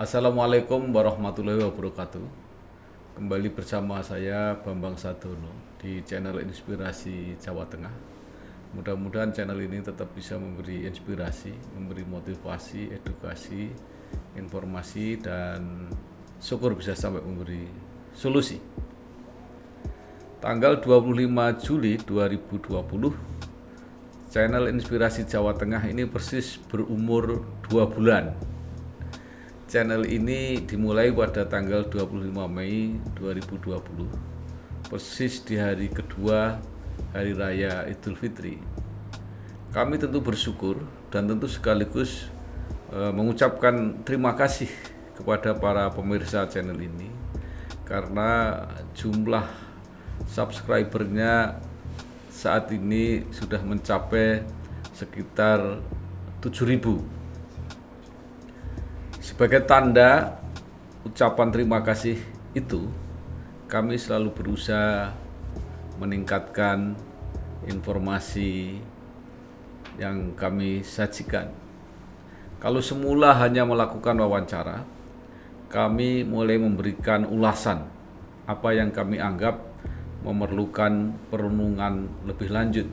Assalamualaikum warahmatullahi wabarakatuh. Kembali bersama saya Bambang Sadono di channel Inspirasi Jawa Tengah. Mudah-mudahan channel ini tetap bisa memberi inspirasi, memberi motivasi, edukasi, informasi, dan syukur bisa sampai memberi solusi. Tanggal 25 Juli 2020, channel Inspirasi Jawa Tengah ini persis berumur 2 bulan. Channel ini dimulai pada tanggal 25 Mei 2020, persis di hari kedua Hari Raya Idul Fitri. Kami tentu bersyukur dan tentu sekaligus mengucapkan terima kasih kepada para pemirsa channel ini karena jumlah subscribernya saat ini sudah mencapai sekitar 7.000. Sebagai tanda ucapan terima kasih itu, kami selalu berusaha meningkatkan informasi yang kami sajikan. Kalau semula hanya melakukan wawancara, kami mulai memberikan ulasan apa yang kami anggap memerlukan perenungan lebih lanjut.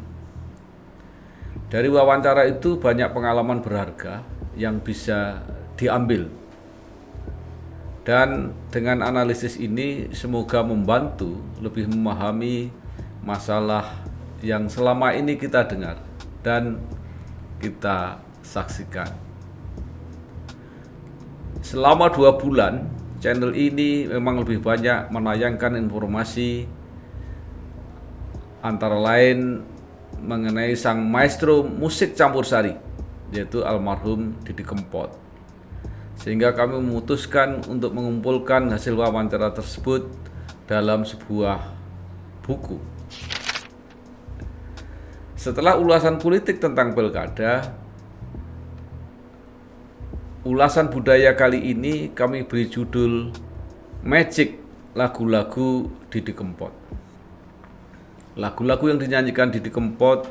Dari wawancara itu banyak pengalaman berharga yang bisa diambil, dan dengan analisis ini semoga membantu lebih memahami masalah yang selama ini kita dengar dan kita saksikan. Selama 2 bulan, channel ini memang lebih banyak menayangkan informasi antara lain mengenai sang maestro musik campur sari, yaitu almarhum Didi Kempot. Sehingga kami memutuskan untuk mengumpulkan hasil wawancara tersebut dalam sebuah buku. Setelah ulasan politik tentang pilkada, ulasan budaya kali ini kami beri judul Magic Lagu-lagu Didi Kempot. Lagu-lagu yang dinyanyikan Didi Kempot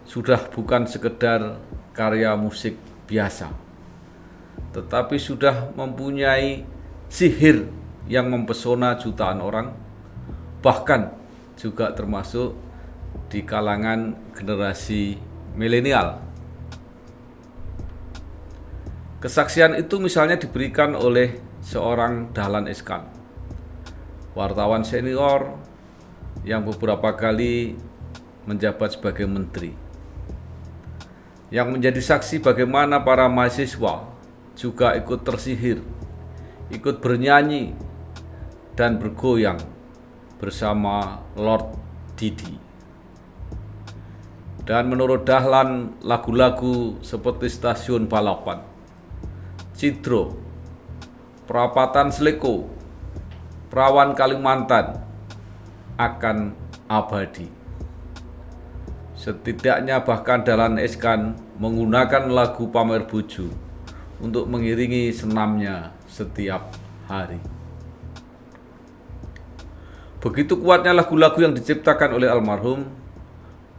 sudah bukan sekedar karya musik biasa, tetapi sudah mempunyai sihir yang mempesona jutaan orang, bahkan juga termasuk di kalangan generasi milenial. Kesaksian itu misalnya diberikan oleh seorang Dahlan Iskan, wartawan senior yang beberapa kali menjabat sebagai menteri, yang menjadi saksi bagaimana para mahasiswa juga ikut tersihir, ikut bernyanyi dan bergoyang bersama Lord Didi. Dan menurut Dahlan, lagu-lagu seperti Stasiun Balapan, Cidro, Perapatan Seleko, Perawan Kalimantan akan abadi. Setidaknya bahkan Dahlan Iskan menggunakan lagu Pamer Bojo untuk mengiringi senamnya setiap hari. Begitu kuatnya lagu-lagu yang diciptakan oleh almarhum,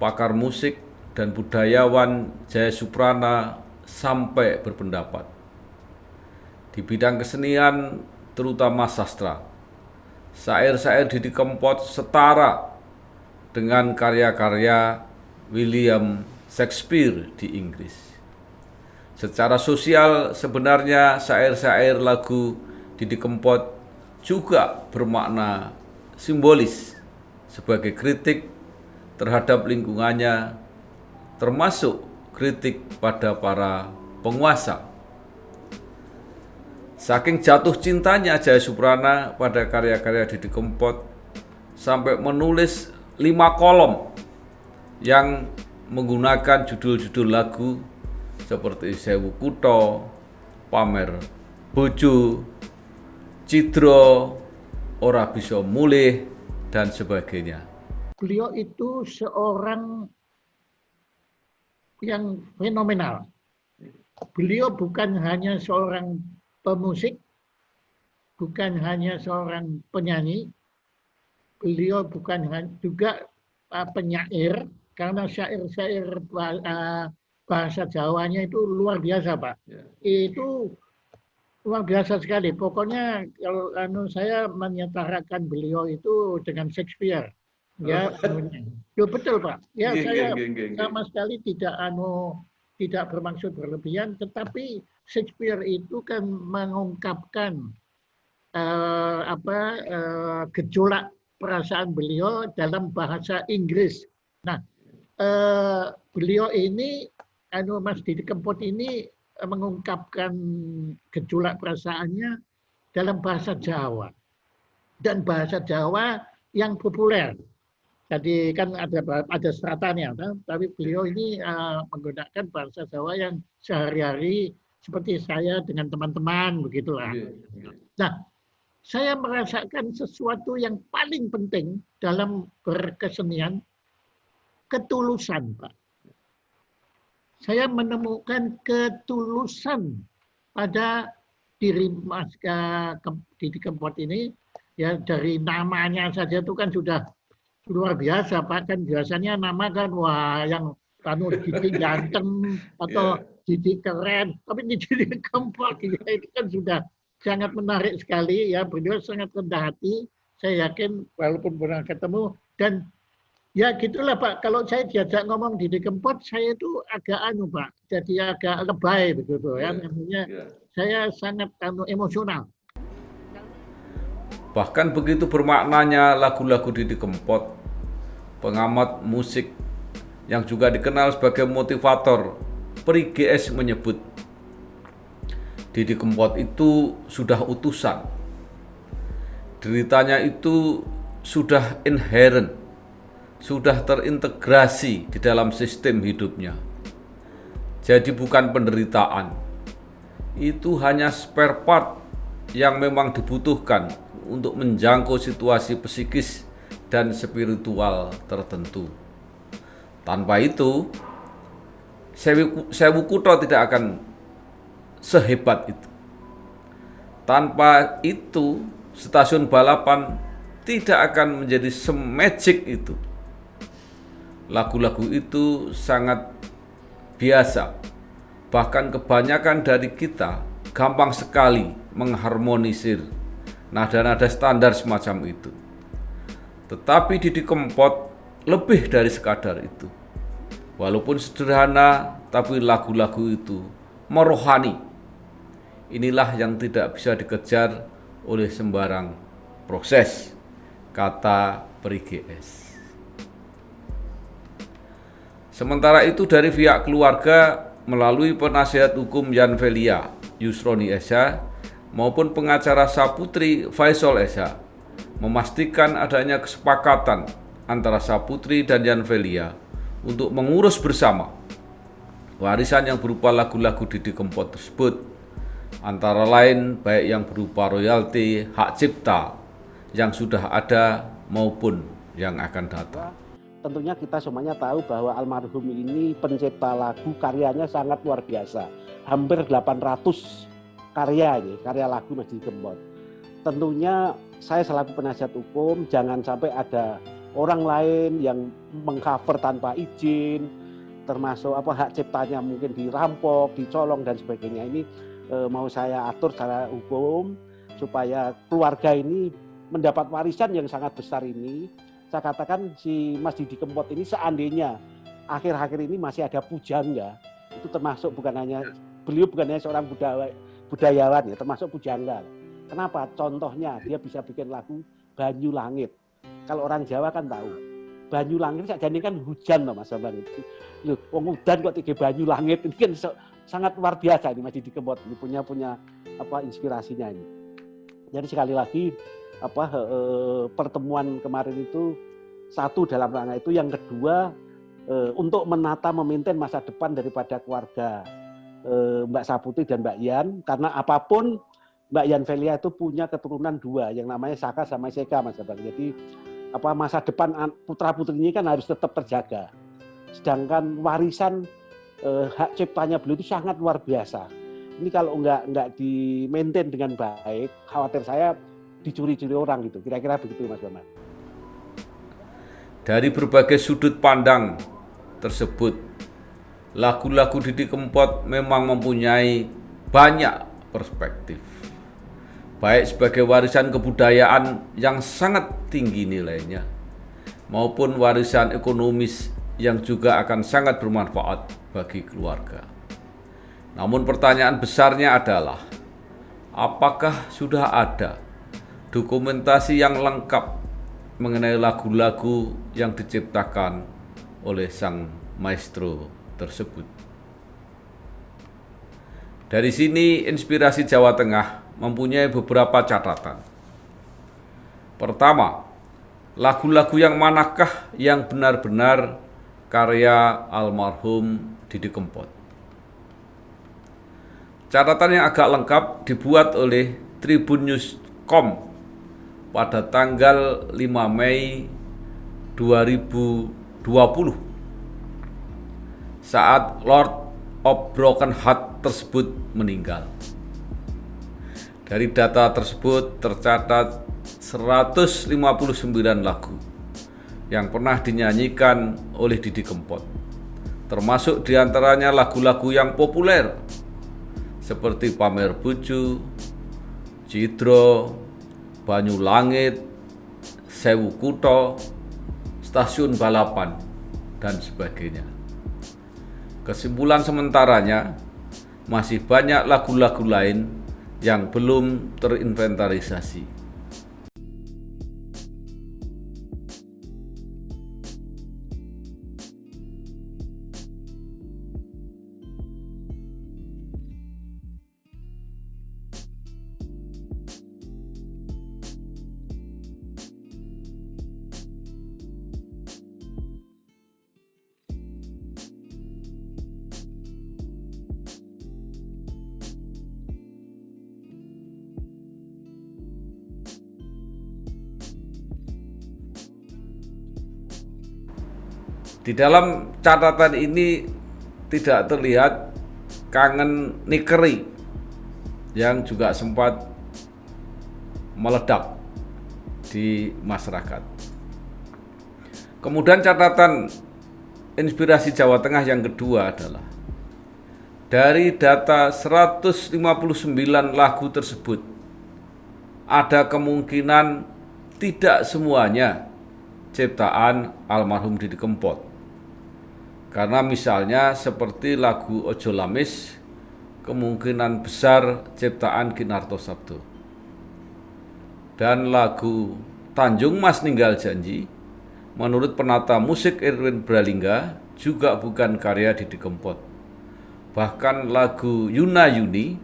pakar musik dan budayawan Jaya Suprana sampai berpendapat, di bidang kesenian terutama sastra, syair-syair Didi Kempot setara dengan karya-karya William Shakespeare di Inggris. Secara sosial sebenarnya syair-syair lagu Didi Kempot juga bermakna simbolis sebagai kritik terhadap lingkungannya, termasuk kritik pada para penguasa. Saking jatuh cintanya Jaya Suprana pada karya-karya Didi Kempot sampai menulis 5 kolom yang menggunakan judul-judul lagu seperti Sewu Kutho, Pamer Bojo, Cidro, Ora Bisa Mulih, dan sebagainya. Beliau itu seorang yang fenomenal. Beliau bukan hanya seorang pemusik, bukan hanya seorang penyanyi, beliau bukan juga penyair, karena syair-syair bahasa Jawanya itu luar biasa, Pak. Itu luar biasa sekali. Pokoknya kalau saya menyetarakan beliau itu dengan Shakespeare. Ya, ya betul Pak. Ya Nggih, nggih, saya nggih, nggih, nggih. sama sekali tidak bermaksud berlebihan, tetapi Shakespeare itu kan mengungkapkan gejolak perasaan beliau dalam bahasa Inggris. Nah, beliau ini, Mas Didi Kempot ini mengungkapkan gejolak perasaannya dalam bahasa Jawa dan bahasa Jawa yang populer. Jadi kan ada stratanya, kan? Tapi beliau ini menggunakan bahasa Jawa yang sehari-hari seperti saya dengan teman-teman begitulah. Nggih, nggih. Nah, saya merasakan sesuatu yang paling penting dalam berkesenian, ketulusan, Pak. Saya menemukan ketulusan pada diri Mas Didi Kempot ini, ya dari namanya saja itu kan sudah luar biasa Pak. Kan biasanya nama kan wah yang Didi ganteng atau Ya. Didi keren, tapi Didi Kempot ya, itu kan sudah sangat menarik sekali ya. Beliau sangat rendah hati. Saya yakin walaupun pernah ketemu dan ya gitulah Pak, kalau saya diajak ngomong Didi Kempot, saya itu agak Pak, jadi agak lebay begitu ya, Ya. namanya Ya. saya sangat emosional. Bahkan begitu bermaknanya lagu-lagu Didi Kempot, pengamat musik yang juga dikenal sebagai motivator, Pri GS menyebut Didi Kempot itu sudah utusan. Deritanya itu sudah inherent, sudah terintegrasi di dalam sistem hidupnya. Jadi bukan penderitaan, itu hanya spare part yang memang dibutuhkan untuk menjangkau situasi psikis dan spiritual tertentu. Tanpa itu, Sewu Kutho tidak akan sehebat itu. Tanpa itu, stasiun balapan tidak akan menjadi semagic itu. Lagu-lagu itu sangat biasa. Bahkan kebanyakan dari kita gampang sekali mengharmonisir nada-nada standar semacam itu. Tetapi Didi Kempot lebih dari sekadar itu. Walaupun sederhana, tapi lagu-lagu itu merohani. Inilah yang tidak bisa dikejar oleh sembarang proses, kata Pri GS. Sementara itu dari pihak keluarga melalui penasihat hukum Yan Velia, Yusroni Esa, maupun pengacara Saputri Faisal Esa, memastikan adanya kesepakatan antara Saputri dan Yan Velia untuk mengurus bersama warisan yang berupa lagu-lagu Didi Kempot tersebut, antara lain baik yang berupa royalti, hak cipta yang sudah ada maupun yang akan datang. Tentunya kita semuanya tahu bahwa almarhum ini pencipta lagu, karyanya sangat luar biasa. Hampir 800 karya lagu Mas Didi Kempot. Tentunya saya selaku penasihat hukum jangan sampai ada orang lain yang mengcover tanpa izin, termasuk hak ciptanya mungkin dirampok, dicolong dan sebagainya. Ini mau saya atur secara hukum supaya keluarga ini mendapat warisan yang sangat besar ini. Saya katakan si Mas Didi Kempot ini seandainya akhir-akhir ini masih ada pujangga, itu termasuk beliau bukan hanya seorang budayawan ya, termasuk pujangga. Kenapa? Contohnya dia bisa bikin lagu Banyu Langit. Kalau orang Jawa kan tahu, Banyu Langit sakjane kan hujan loh Mas Bambang itu. Loh, wong udan kok tiga Banyu Langit, ini kan sangat luar biasa ini Mas Didi Kempot ini punya inspirasinya ini. Jadi sekali lagi pertemuan kemarin itu satu dalam rangka itu, yang kedua untuk menata memaintain masa depan daripada keluarga Mbak Saputri dan Mbak Yan, karena apapun Mbak Yan Velia itu punya keturunan dua yang namanya Saka sama Seka Mas Abang. Jadi masa depan putra putrinya kan harus tetap terjaga. Sedangkan warisan hak ciptanya beliau itu sangat luar biasa. Ini kalau nggak di maintain dengan baik, khawatir saya dicuri-curi orang gitu. Kira-kira begitu Mas Bambang. Dari berbagai sudut pandang tersebut, lagu-lagu Didi Kempot memang mempunyai banyak perspektif. baik sebagai warisan kebudayaan yang sangat tinggi nilainya, maupun warisan ekonomis yang juga akan sangat bermanfaat bagi keluarga. Namun pertanyaan besarnya adalah, apakah sudah ada dokumentasi yang lengkap mengenai lagu-lagu yang diciptakan oleh sang maestro tersebut? Dari sini Inspirasi Jawa Tengah mempunyai beberapa catatan. Pertama, lagu-lagu yang manakah yang benar-benar karya almarhum Didi Kempot? Catatan yang agak lengkap dibuat oleh tribunnews.com pada tanggal 5 Mei 2020 saat Lord of Broken Heart tersebut meninggal. Dari data tersebut tercatat 159 lagu yang pernah dinyanyikan oleh Didi Kempot, termasuk diantaranya lagu-lagu yang populer seperti Pamer Buju, Cidro, Banyu Langit, Sewu Kutho, Stasiun Balapan, dan sebagainya. Kesimpulan sementaranya, masih banyak lagu-lagu lain yang belum terinventarisasi. Di dalam catatan ini tidak terlihat Kangen Nikeri yang juga sempat meledak di masyarakat. Kemudian catatan Inspirasi Jawa Tengah yang kedua adalah dari data 159 lagu tersebut, ada kemungkinan tidak semuanya ciptaan almarhum Didi Kempot. Karena misalnya seperti lagu Ojo Lamis, kemungkinan besar ciptaan Kinarto Sabdo. Dan lagu Tanjung Mas Ninggal Janji, menurut penata musik Irwin Bralingga, juga bukan karya Didi Kempot. Bahkan lagu Yuna Yuni,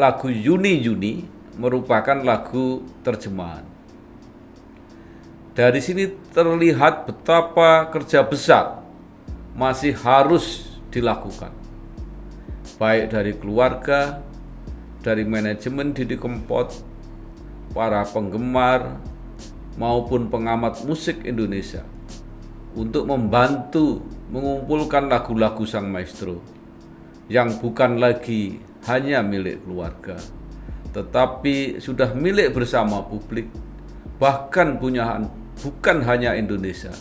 lagu Yuni Yuni merupakan lagu terjemahan. Dari sini terlihat betapa kerja besar masih harus dilakukan, baik dari keluarga, dari manajemen Didi Kempot, para penggemar, maupun pengamat musik Indonesia, untuk membantu mengumpulkan lagu-lagu sang maestro yang bukan lagi hanya milik keluarga, tetapi sudah milik bersama publik, bahkan bukan hanya Indonesia,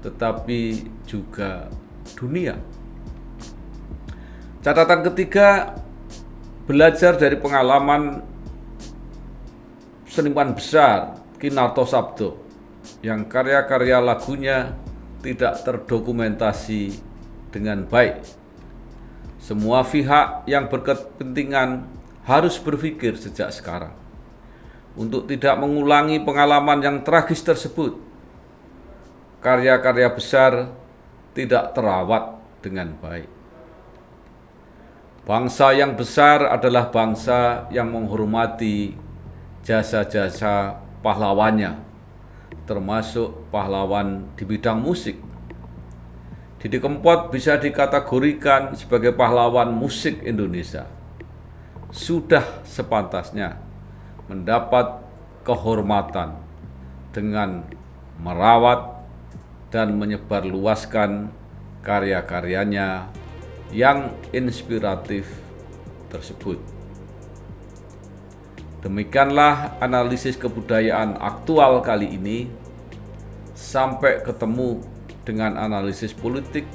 tetapi juga dunia. Catatan ketiga, belajar dari pengalaman seniman besar Kinarto Sabdo yang karya-karya lagunya tidak terdokumentasi dengan baik. Semua pihak yang berkepentingan harus berpikir sejak sekarang untuk tidak mengulangi pengalaman yang tragis tersebut. Karya-karya besar tidak terawat dengan baik. Bangsa yang besar adalah bangsa yang menghormati jasa-jasa pahlawannya, termasuk pahlawan di bidang musik. Didi Kempot bisa dikategorikan sebagai pahlawan musik Indonesia. Sudah sepantasnya mendapat kehormatan dengan merawat dan menyebarluaskan karya-karyanya yang inspiratif tersebut. Demikianlah analisis kebudayaan aktual kali ini. Sampai ketemu dengan analisis politik,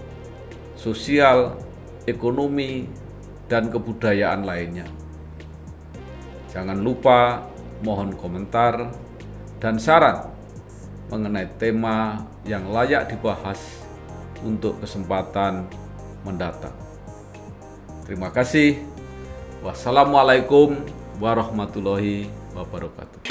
sosial, ekonomi, dan kebudayaan lainnya. Jangan lupa mohon komentar dan saran mengenai tema yang layak dibahas untuk kesempatan mendatang. Terima kasih. Wassalamualaikum warahmatullahi wabarakatuh.